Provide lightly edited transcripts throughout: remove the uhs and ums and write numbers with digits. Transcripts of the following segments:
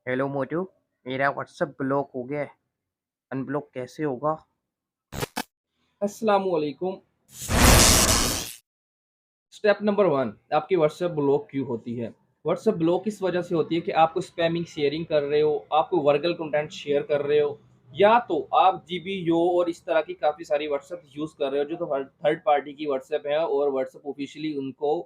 Hello मोटू, मेरा WhatsApp block हो गया है। अनब्लॉक कैसे होगा? अस्सलामुअलैकुम। स्टेप नंबर 1, आपकी व्हाट्सएप ब्लॉक क्यों होती है? व्हाट्सएप ब्लॉक इस वजह से होती है कि आपको स्पैमिंग शेयरिंग कर रहे हो, आप कोई वर्गल कंटेंट शेयर कर रहे हो, या तो आप जीबीयो और इस तरह की काफ़ी सारी व्हाट्सएप यूज़ कर रहे हो जो तो थर्ड पार्टी की व्हाट्सएप है और व्हाट्सएप ऑफिशियली उनको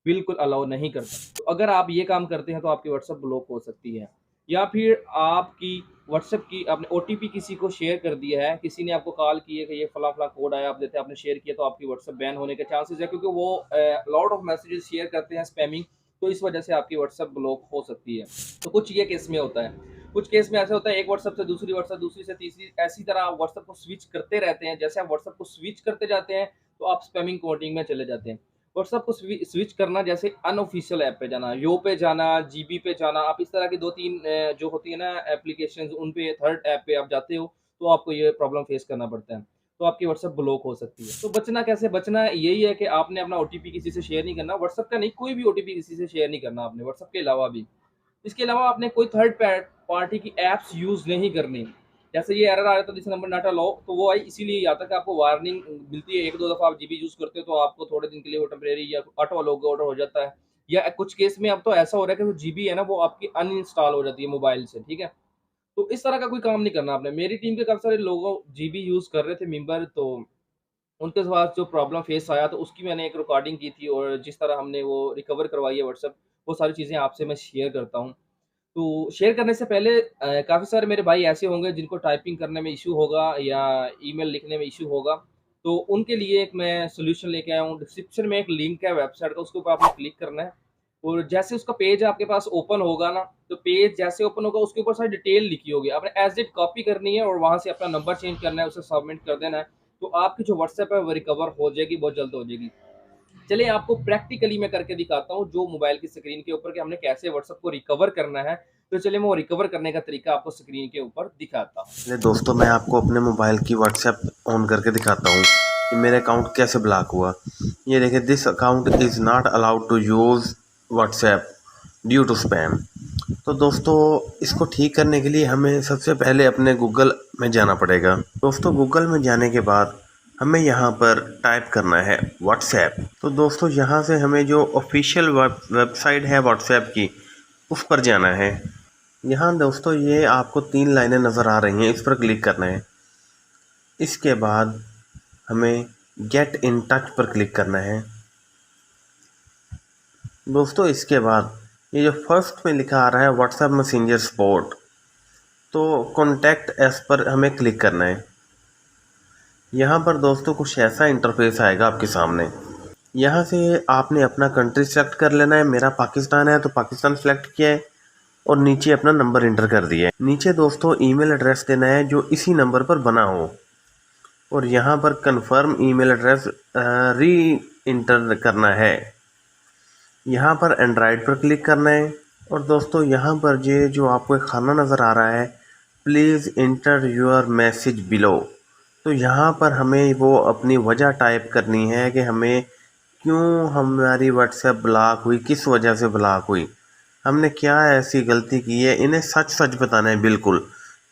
बिल्कुल अलाउ नहीं करता। तो अगर आप ये काम करते हैं तो आपकी व्हाट्सएप ब्लॉक हो सकती है। या फिर आपकी व्हाट्सएप की आपने ओटीपी किसी को शेयर कर दिया है, किसी ने आपको कॉल की है कि ये फला-फला कोड आया, आप जैसे आपने शेयर किया तो आपकी व्हाट्सएप बैन होने के चांसेस है, क्योंकि वो लॉट ऑफ मैसेजेस शेयर करते हैं स्पैमिंग, तो इस वजह से आपकी व्हाट्सएप ब्लॉक हो सकती है। तो कुछ ये केस में होता है। कुछ केस में ऐसा होता है एक व्हाट्सएप से दूसरी व्हाट्सएप, दूसरी से तीसरी, ऐसी तरह आप व्हाट्सएप को स्विच करते रहते हैं। जैसे आप व्हाट्सएप को स्विच करते जाते हैं, तो आप स्पैमिंग कोडिंग में चले जाते हैं। व्हाट्सएप को स्विच करना जैसे अनऑफिशियल ऐप पे जाना, यो पे जाना, जीबी पे जाना, आप इस तरह की 2-3 जो होती है ना एप्लीकेशंस, उन पे थर्ड ऐप पे आप जाते हो, तो आपको ये प्रॉब्लम फेस करना पड़ता है। तो आपकी व्हाट्सएप ब्लॉक हो सकती है। तो बचना कैसे? बचना यही है कि आपने अपना ओटीपी किसी से शेयर नहीं करना, व्हाट्सएप का नहीं, कोई भी ओटीपी किसी से शेयर नहीं करना आपने, व्हाट्सएप के अलावा भी। इसके अलावा आपने कोई थर्ड पार्टी की ऐप्स यूज़ नहीं करनी। जैसे ये एरर आ रहा था दिस नंबर नॉट अलाउ, तो वो आई इसीलिए आता है कि आपको वार्निंग मिलती है, 1-2 दफ़ा आप जीबी यूज़ करते हो तो आपको थोड़े दिन के लिए वो टेम्परेरी या ऑटो लॉग आउट हो जाता है। या कुछ केस में अब तो ऐसा हो रहा है कि जो जीबी है ना वो आपकी अनइंस्टॉल हो जाती है मोबाइल से, ठीक है? तो इस तरह का कोई काम नहीं करना आपने। मेरी टीम के काफ़ी सारे लोगों जीबी यूज़ कर रहे थे मेंबर, तो उनके साथ जो प्रॉब्लम फेस आया तो उसकी मैंने एक रिकॉर्डिंग की थी और जिस तरह हमने वो रिकवर करवाई है व्हाट्सएप, वो सारी चीज़ें आपसे मैं शेयर करता हूँ। तो शेयर करने से पहले काफ़ी सारे मेरे भाई ऐसे होंगे जिनको टाइपिंग करने में इश्यू होगा या ईमेल लिखने में इश्यू होगा, तो उनके लिए एक मैं सॉल्यूशन लेके आया हूँ। डिस्क्रिप्शन में एक लिंक है वेबसाइट का, उसके ऊपर आपने क्लिक करना है और जैसे उसका पेज आपके पास ओपन होगा ना, तो पेज जैसे ओपन होगा उसके ऊपर सारी डिटेल लिखी होगी। आपने एज़ इट कॉपी करनी है और वहाँ से अपना नंबर चेंज करना है, उसे सबमिट कर देना है, तो आपकी जो व्हाट्सएप है वो रिकवर हो जाएगी, बहुत जल्द हो जाएगी। चलिए आपको प्रैक्टिकली मैं करके दिखाता हूँ जो मोबाइल की स्क्रीन के ऊपर कि हमने कैसे व्हाट्सएप को रिकवर करना है। तो चलिए मैं वो रिकवर करने का तरीका आपको स्क्रीन के ऊपर दिखाता हूँ। चलिए दोस्तों, मैं आपको अपने मोबाइल की व्हाट्सएप ऑन करके दिखाता हूँ कि मेरा अकाउंट कैसे ब्लॉक हुआ। ये देखिए, this account is not allowed to use WhatsApp due to spam. तो दोस्तों, इसको ठीक करने के लिए हमें सबसे पहले अपने गूगल में जाना पड़ेगा। दोस्तों, गूगल में जाने के बाद हमें यहाँ पर टाइप करना है व्हाट्सएप। तो दोस्तों, यहाँ से हमें जो ऑफिशियल वेबसाइट है व्हाट्सएप की, उस पर जाना है। यहाँ दोस्तों ये आपको 3 लाइनें नज़र आ रही हैं, इस पर क्लिक करना है। इसके बाद हमें गेट इन टच पर क्लिक करना है। दोस्तों, इसके बाद ये जो फर्स्ट में लिखा आ रहा है व्हाट्सएप मैसेंजर सपोर्ट, तो कॉन्टैक्ट एस पर हमें क्लिक करना है। यहाँ पर दोस्तों कुछ ऐसा इंटरफेस आएगा आपके सामने। यहाँ से आपने अपना कंट्री सेलेक्ट कर लेना है। मेरा पाकिस्तान है तो पाकिस्तान सेलेक्ट किया है और नीचे अपना नंबर इंटर कर दिया है। नीचे दोस्तों ईमेल एड्रेस देना है जो इसी नंबर पर बना हो और यहाँ पर कंफर्म ईमेल एड्रेस री इंटर करना है। यहाँ पर एंड्राइड पर क्लिक करना है और दोस्तों यहाँ पर ये जो आपको एक खाना नज़र आ रहा है, please inter your message below, तो यहाँ पर हमें वो अपनी वजह टाइप करनी है कि हमें क्यों हमारी व्हाट्सएप ब्लॉक हुई, किस वजह से ब्लॉक हुई, हमने क्या ऐसी गलती की है। इन्हें सच सच बताना है, बिल्कुल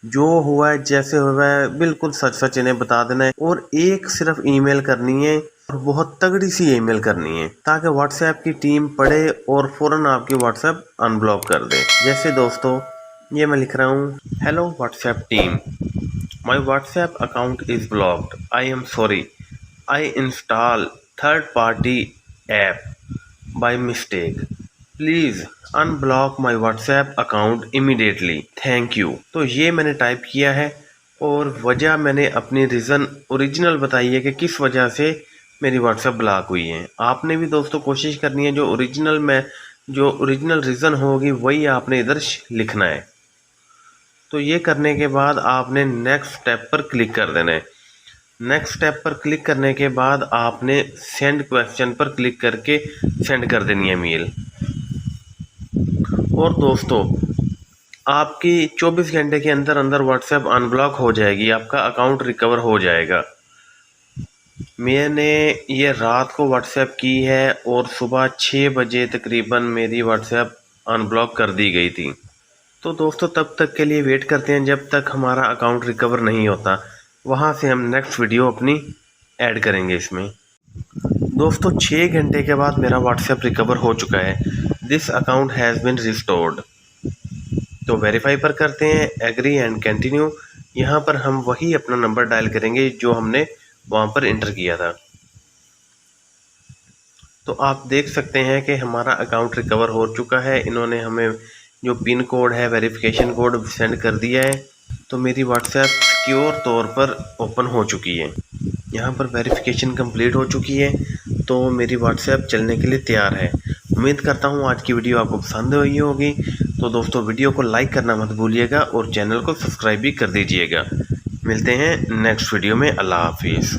जो हुआ है जैसे हुआ है बिल्कुल सच सच इन्हें बता देना है। और एक सिर्फ ईमेल करनी है और बहुत तगड़ी सी ईमेल करनी है ताकि व्हाट्सएप की टीम पढ़े और फौरन आपकी व्हाट्सएप अनब्लॉक कर दे। जैसे दोस्तों ये मैं लिख रहा हूँ, hello WhatsApp team, my WhatsApp account is blocked, I am sorry, I install third party app by mistake, please unblock my WhatsApp account immediately, thank you. तो ये मैंने टाइप किया है और वजह मैंने अपनी रीज़न ओरिजिनल बताई है कि किस वजह से मेरी व्हाट्सएप ब्लॉक हुई है। आपने भी दोस्तों कोशिश करनी है जो ओरिजिनल रीज़न होगी वही आपने इधर लिखना है। तो ये करने के बाद आपने नेक्स्ट स्टेप पर क्लिक कर देना है। नेक्स्ट स्टेप पर क्लिक करने के बाद आपने सेंड क्वेश्चन पर क्लिक करके सेंड कर देनी है मेल। और दोस्तों आपकी 24 घंटे के अंदर अंदर व्हाट्सएप अनब्लॉक हो जाएगी, आपका अकाउंट रिकवर हो जाएगा। मैंने ये रात को व्हाट्सएप की है और सुबह 6 बजे तकरीबन मेरी व्हाट्सएप अनब्लॉक कर दी गई थी। तो दोस्तों तब तक के लिए वेट करते हैं जब तक हमारा अकाउंट रिकवर नहीं होता, वहाँ से हम नेक्स्ट वीडियो अपनी ऐड करेंगे इसमें। दोस्तों 6 घंटे के बाद मेरा व्हाट्सएप रिकवर हो चुका है। This account has been restored. तो वेरीफाई पर करते हैं, एग्री एंड कंटिन्यू। यहाँ पर हम वही अपना नंबर डायल करेंगे जो हमने वहाँ पर इंटर किया था। तो आप देख सकते हैं कि हमारा अकाउंट रिकवर हो चुका है। इन्होंने हमें जो पिन कोड है, वेरिफिकेशन कोड सेंड कर दिया है। तो मेरी व्हाट्सएप सिक्योर तौर पर ओपन हो चुकी है। यहाँ पर वेरिफिकेशन कंप्लीट हो चुकी है, तो मेरी व्हाट्सएप चलने के लिए तैयार है। उम्मीद करता हूँ आज की वीडियो आपको पसंद हुई होगी। तो दोस्तों वीडियो को लाइक करना मत भूलिएगा और चैनल को सब्सक्राइब भी कर दीजिएगा। मिलते हैं नेक्स्ट वीडियो में। अल्लाह हाफिज़।